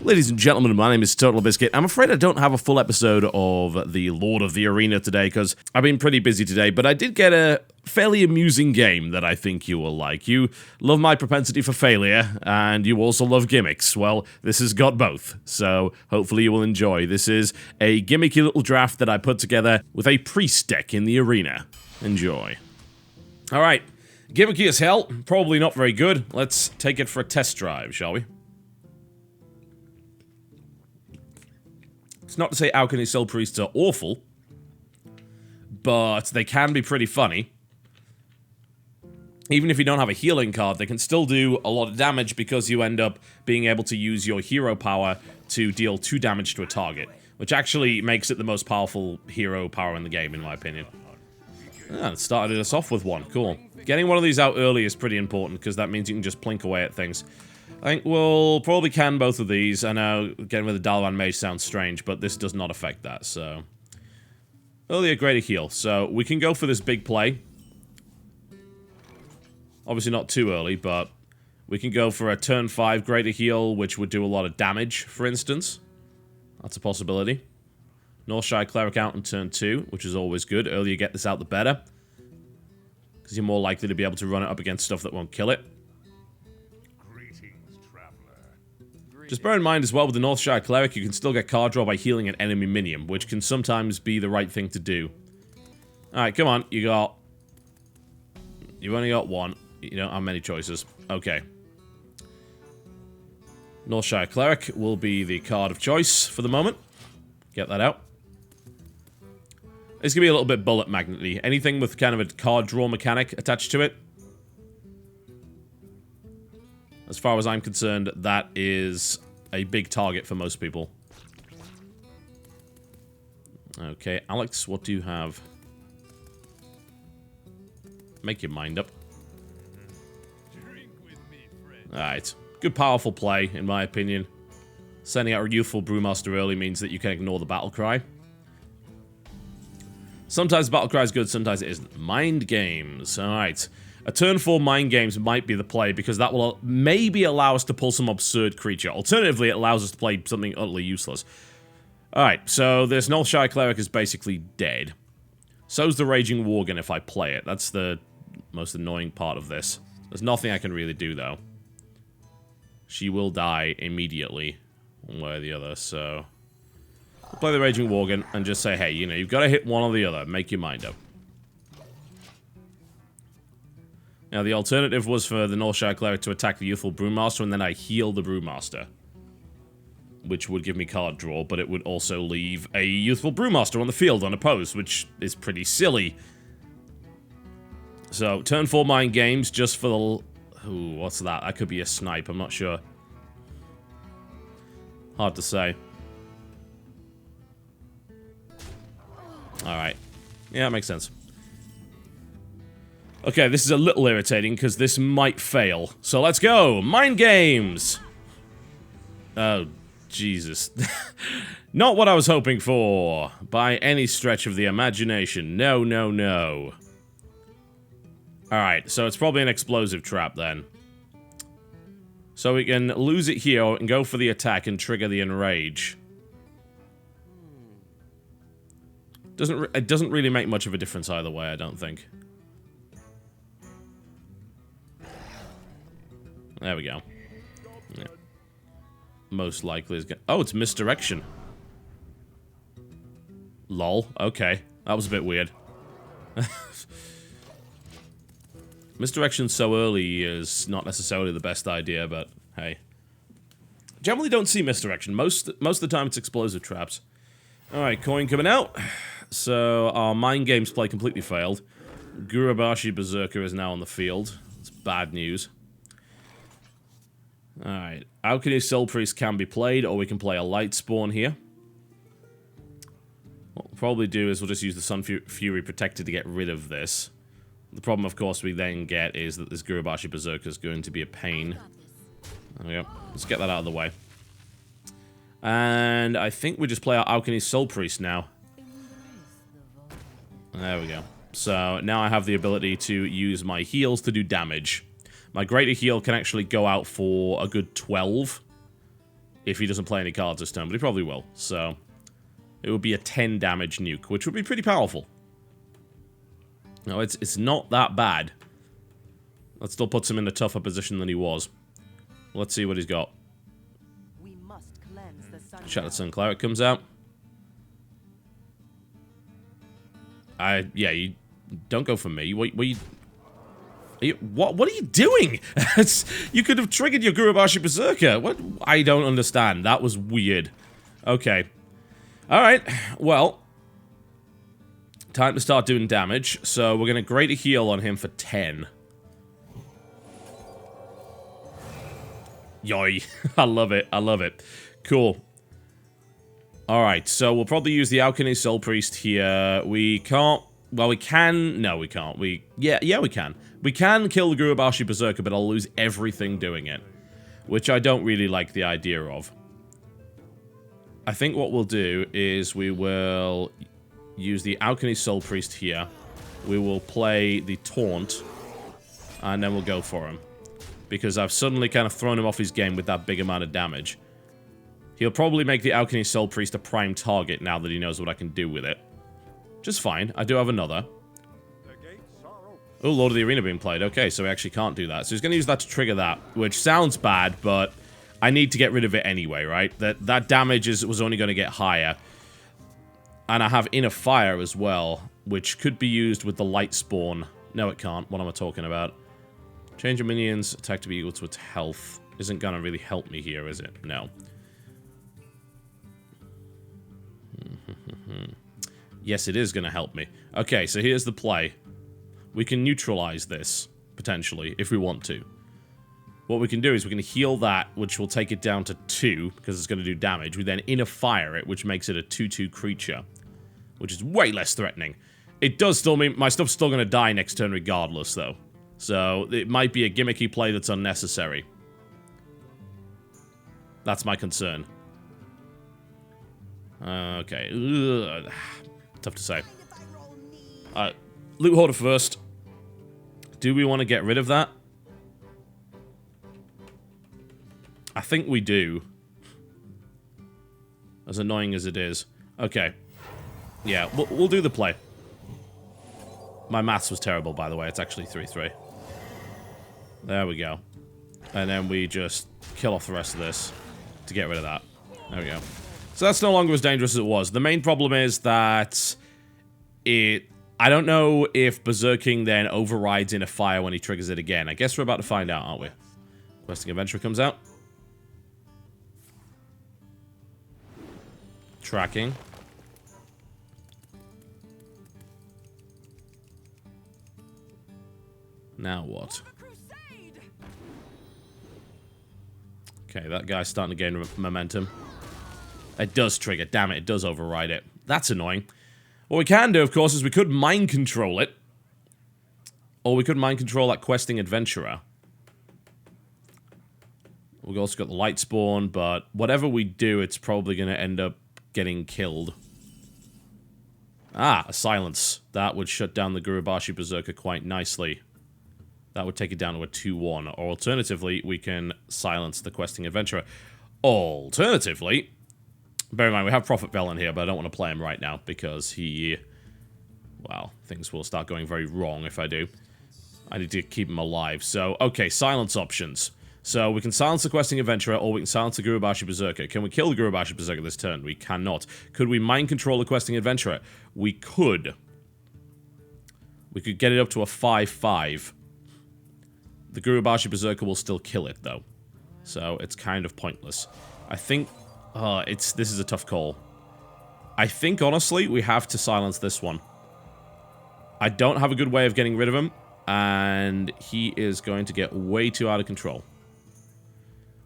Ladies and gentlemen, my name is TotalBiscuit. I'm afraid I don't have a full episode of the Lord of the Arena today because I've been pretty busy today, but I did get a fairly amusing game that I think you will like. You love my propensity for failure, and you also love gimmicks. Well, this has got both, so hopefully you will enjoy. This is a gimmicky little draft that I put together with a priest deck in the arena. Enjoy. Alright, gimmicky as hell, probably not very good. Let's take it for a test drive, shall we? It's not to say Alchemy Soul Priests are awful, but they can be pretty funny. Even if you don't have a healing card, they can still do a lot of damage because you end up being able to use your hero power to deal 2 damage to a target, which actually makes it the most powerful hero power in the game, in my opinion. Ah, it started us off with one. Cool. Getting one of these out early is pretty important because that means you can just plink away at things. I think we'll probably can both of these. I know getting rid of the Dalvan Mage sounds strange, but this does not affect that, so... Early a greater heal, so we can go for this big play. Obviously not too early, but we can go for a turn 5 greater heal, which would do a lot of damage, for instance. That's a possibility. Northshire Cleric out in turn 2, which is always good. Earlier you get this out, the better. Because you're more likely to be able to run it up against stuff that won't kill it. Just bear in mind as well, with the Northshire Cleric, you can still get card draw by healing an enemy minion, which can sometimes be the right thing to do. Alright, come on, you've only got one. You don't have many choices. Okay. Northshire Cleric will be the card of choice for the moment. Get that out. It's going to be a little bit bullet magnet-y. Anything with kind of a card draw mechanic attached to it. As far as I'm concerned, that is a big target for most people. Okay, Alex, what do you have? Make your mind up. Alright. Good, powerful play, in my opinion. Sending out a Youthful Brewmaster early means that you can ignore the battle cry. Sometimes battle cry is good, sometimes it isn't. Mind games. Alright. A turn 4 Mind Games might be the play, because that will maybe allow us to pull some absurd creature. Alternatively, it allows us to play something utterly useless. Alright, so this Northshire Cleric is basically dead. So's the Raging Worgen if I play it. That's the most annoying part of this. There's nothing I can really do, though. She will die immediately, one way or the other, so... I'll play the Raging Worgen and just say, hey, you know, you've got to hit one or the other. Make your mind up. Now, the alternative was for the Northshire Cleric to attack the Youthful Brewmaster, and then I heal the Brewmaster. Which would give me card draw, but it would also leave a Youthful Brewmaster on the field unopposed, which is pretty silly. So, turn 4 Mind Games, just for the... Ooh, what's that? That could be a snipe, I'm not sure. Hard to say. Alright. Yeah, that makes sense. Okay, this is a little irritating, because this might fail. So let's go! Mind games! Oh, Jesus. Not what I was hoping for, by any stretch of the imagination. No, no, no. Alright, so it's probably an explosive trap, then. So we can lose it here, and go for the attack and trigger the enrage. It doesn't really make much of a difference either way, I don't think. There we go. Yeah. Most likely is gonna... Oh, it's misdirection. Lol. Okay. That was a bit weird. Misdirection so early is not necessarily the best idea, but hey. Generally don't see misdirection. Most of the time it's explosive traps. Alright, coin coming out. So our Mind Games play completely failed. Gurubashi Berserker is now on the field. It's bad news. Alright, Alchemy Soul Priest can be played, or we can play a Light Spawn here. What we'll probably do is we'll just use the Sun Fury Protector to get rid of this. The problem, of course, we then get is that this Gurubashi Berserker is going to be a pain. There we go. Let's get that out of the way. And I think we just play our Alchemy Soul Priest now. There we go. So now I have the ability to use my heals to do damage. My greater heal can actually go out for a good 12. if he doesn't play any cards this turn, but he probably will. So it would be a 10 damage nuke, which would be pretty powerful. No, it's not that bad. That still puts him in a tougher position than he was. Let's see what he's got. Shattered Sun Cleric comes out. Yeah, you don't go for me. What are you doing? You could have triggered your Gurubashi Berserker. What? I don't understand. That was weird. Okay. Alright, well. Time to start doing damage. So we're going to Greater Heal on him for 10. Yoy. I love it. I love it. Cool. Alright, so we'll probably use the Alchemy Soul Priest here. We can't... Well, we can... No, we can't. Yeah, we can. We can kill the Gurubashi Berserker, but I'll lose everything doing it. Which I don't really like the idea of. I think what we'll do is we will use the Alchemy Soul Priest here. We will play the Taunt. And then we'll go for him. Because I've suddenly kind of thrown him off his game with that big amount of damage. He'll probably make the Alchemy Soul Priest a prime target now that he knows what I can do with it. Just fine. I do have another. Oh, Lord of the Arena being played. Okay, so he actually can't do that. So he's going to use that to trigger that, which sounds bad, but I need to get rid of it anyway, right? That damage was only going to get higher. And I have Inner Fire as well, which could be used with the Light Spawn. No, it can't. What am I talking about? Change your minions, attack to be equal to its health. Isn't going to really help me here, is it? No. Yes, it is going to help me. Okay, so here's the play. We can neutralize this, potentially, if we want to. What we can do is we can heal that, which will take it down to 2, because it's going to do damage. We then Inner Fire it, which makes it a 2/2 creature, which is way less threatening. It does still mean my stuff's still going to die next turn regardless, though. So it might be a gimmicky play that's unnecessary. That's my concern. Okay. Ugh. Tough to say. Loot Hoarder first. Do we want to get rid of that? I think we do. As annoying as it is. Okay. Yeah, we'll do the play. My maths was terrible, by the way. It's actually 3/3. There we go. And then we just kill off the rest of this to get rid of that. There we go. So that's no longer as dangerous as it was. The main problem is that I don't know if Berserking then overrides Inner Fire when he triggers it again. I guess we're about to find out, aren't we? Questing Adventurer comes out. Tracking. Now what? Okay, that guy's starting to gain momentum. It does trigger. Damn it, it does override it. That's annoying. What we can do, of course, is we could mind control it. Or we could mind control that Questing Adventurer. We've also got the Light Spawn, but whatever we do, it's probably going to end up getting killed. Ah, a Silence. That would shut down the Gurubashi Berserker quite nicely. That would take it down to a 2/1. Or alternatively, we can silence the Questing Adventurer. Alternatively, bear in mind, we have Prophet Velen here, but I don't want to play him right now because he... Well, things will start going very wrong if I do. I need to keep him alive. So, okay, silence options. So, we can silence the Questing Adventurer, or we can silence the Gurubashi Berserker. Can we kill the Gurubashi Berserker this turn? We cannot. Could we mind control the Questing Adventurer? We could. We could get it up to a 5/5. The Gurubashi Berserker will still kill it, though. So, it's kind of pointless. I think... this is a tough call. I think, honestly, we have to silence this one. I don't have a good way of getting rid of him, and he is going to get way too out of control.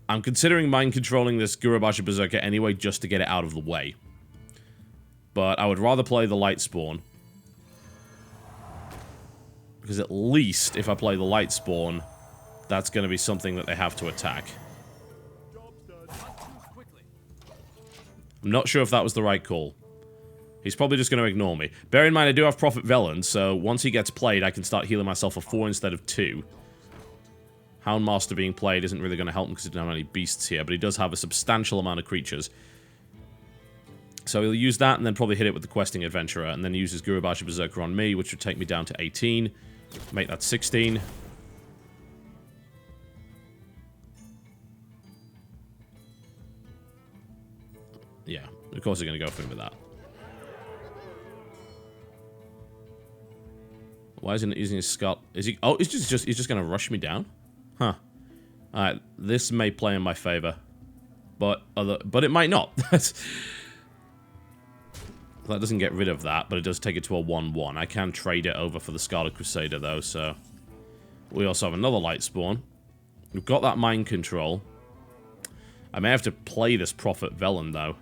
I'm considering mind controlling this Gurubashi Berserker anyway, just to get it out of the way. But I would rather play the Light Spawn. Because at least, if I play the Light Spawn, that's going to be something that they have to attack. I'm not sure if that was the right call. He's probably just going to ignore me. Bear in mind, I do have Prophet Velen, so once he gets played, I can start healing myself for 4 instead of 2. Houndmaster being played isn't really going to help him because he doesn't have any beasts here, but he does have a substantial amount of creatures. So he'll use that and then probably hit it with the Questing Adventurer, and then use his Gurubashi Berserker on me, which would take me down to 18. Make that 16. Yeah, of course they're going to go for him with that. Why isn't he using his Scott? Is he? Oh, he's just going to rush me down? Huh. Alright, this may play in my favor. But it might not. That doesn't get rid of that, but it does take it to a 1-1. I can trade it over for the Scarlet Crusader, though, so... We also have another Light Spawn. We've got that Mind Control. I may have to play this Prophet Velen, though.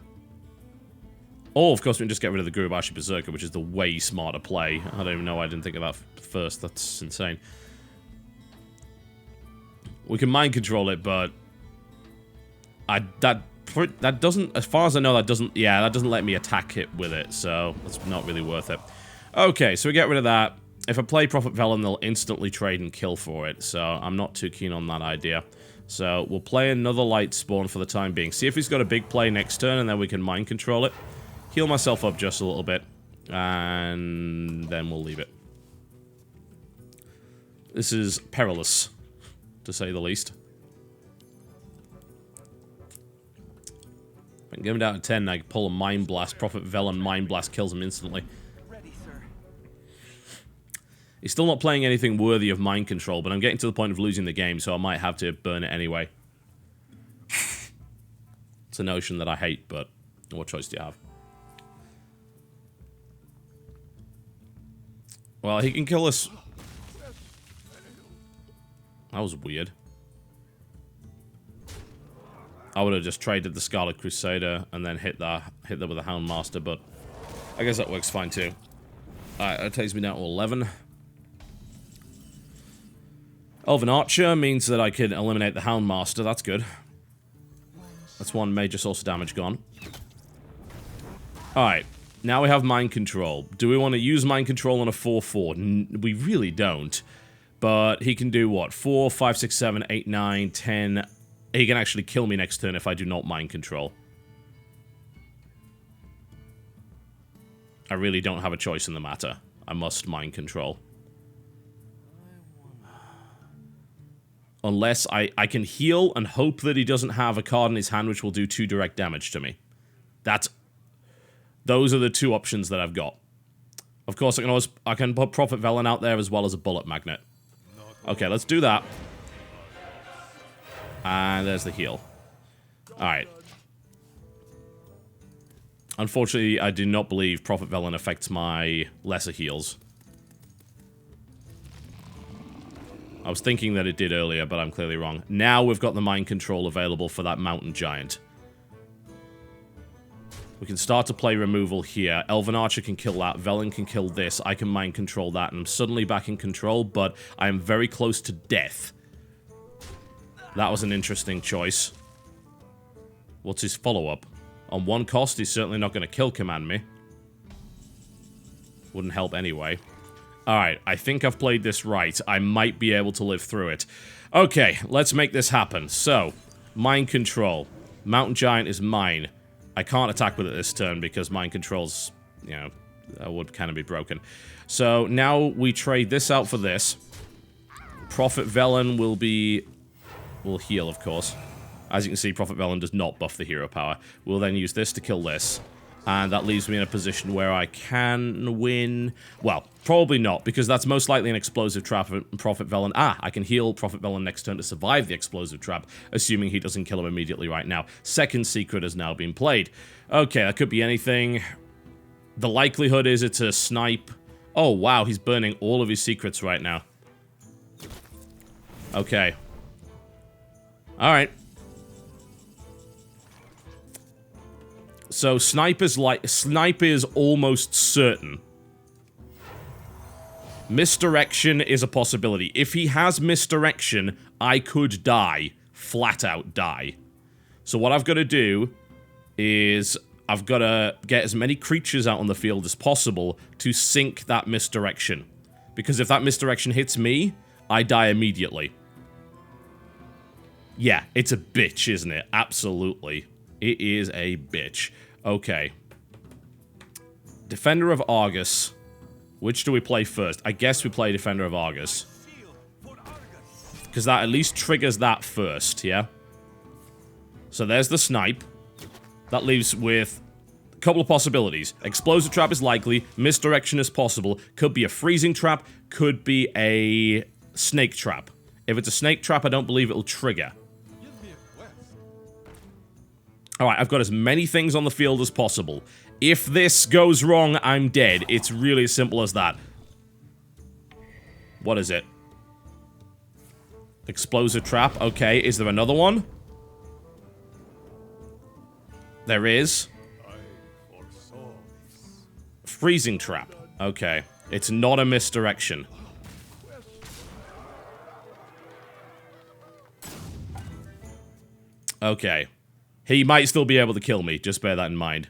Or, of course, we can just get rid of the Gurubashi Berserker, which is the way smarter play. I don't even know why I didn't think of that first. That's insane. We can Mind Control it, but... That doesn't, as far as I know, that doesn't let me attack it with it, so that's not really worth it. Okay, so we get rid of that. If I play Prophet Velen, they'll instantly trade and kill for it, so I'm not too keen on that idea. So we'll play another Light Spawn for the time being. See if he's got a big play next turn, and then we can Mind Control it. Heal myself up just a little bit, and then we'll leave it. This is perilous, to say the least. I can get him down to 10, I can pull a Mind Blast. Prophet Velen Mind Blast kills him instantly. Ready, sir. He's still not playing anything worthy of Mind Control, but I'm getting to the point of losing the game, so I might have to burn it anyway. It's a notion that I hate, but what choice do you have? Well, he can kill us. That was weird. I would have just traded the Scarlet Crusader and then hit that with the Houndmaster, but I guess that works fine too. Alright, that takes me down to 11. Elven Archer means that I can eliminate the Houndmaster, that's good. That's one major source of damage gone. Alright, now we have Mind Control. Do we want to use Mind Control on a 4-4? We really don't. But he can do what? 4, 5, 6, 7, 8, 9, 10... He can actually kill me next turn if I do not Mind Control. I really don't have a choice in the matter. I must Mind Control. Unless I can heal and hope that he doesn't have a card in his hand which will do 2 direct damage to me. Those are the 2 options that I've got. Of course, I can put Prophet Velen out there as well as a Bullet Magnet. Okay, let's do that. And there's the heal. Alright. Unfortunately, I do not believe Prophet Velen affects my lesser heals. I was thinking that it did earlier, but I'm clearly wrong. Now we've got the Mind Control available for that Mountain Giant. We can start to play removal here. Elven Archer can kill that. Velen can kill this. I can Mind Control that, and I'm suddenly back in control, but I am very close to death. That was an interesting choice. What's his follow-up? On 1 cost, he's certainly not going to kill command me. Wouldn't help anyway. Alright, I think I've played this right. I might be able to live through it. Okay, let's make this happen. So, Mind Control. Mountain Giant is mine. I can't attack with it this turn because Mind Control's, you know, would kind of be broken. So, now we trade this out for this. Prophet Velen will heal, of course. As you can see, Prophet Velen does not buff the hero power. We'll then use this to kill this. And that leaves me in a position where I can win... Well, probably not, because that's most likely an explosive trap of Prophet Velen. I can heal Prophet Velen next turn to survive the explosive trap, assuming he doesn't kill him immediately right now. Second secret has now been played. Okay, that could be anything. The likelihood is it's a snipe. Oh, wow, he's burning all of his secrets right now. Okay. Alright. So, snipe is almost certain. Misdirection is a possibility. If he has misdirection, I could die. Flat out die. So what I've got to do is I've got to get as many creatures out on the field as possible to sink that misdirection. Because if that misdirection hits me, I die immediately. Yeah, it's a bitch, isn't it? Absolutely. It is a bitch. Okay. Defender of Argus. Which do we play first? I guess we play Defender of Argus. Because that at least triggers that first, yeah? So there's the snipe. That leaves with a couple of possibilities. Explosive trap is likely. Misdirection is possible. Could be a freezing trap. Could be a snake trap. If it's a snake trap, I don't believe it'll trigger. Alright, I've got as many things on the field as possible. If this goes wrong, I'm dead. It's really as simple as that. What is it? Explosive trap. Okay, is there another one? There is. Freezing trap. Okay. It's not a misdirection. Okay. He might still be able to kill me, just bear that in mind.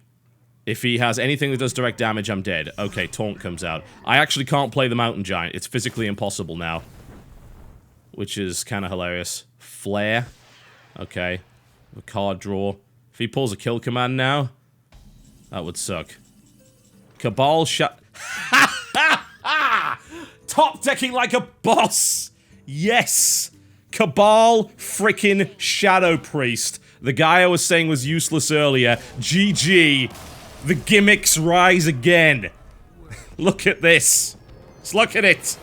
If he has anything that does direct damage, I'm dead. Okay, Taunt comes out. I actually can't play the Mountain Giant. It's physically impossible now. Which is kind of hilarious. Flare. Okay. A card draw. If he pulls a kill command now, that would suck. Cabal shut. Top decking like a boss! Yes! Cabal freaking Shadow Priest. The guy I was saying was useless earlier. GG. The gimmicks rise again. Look at this. Just look at it.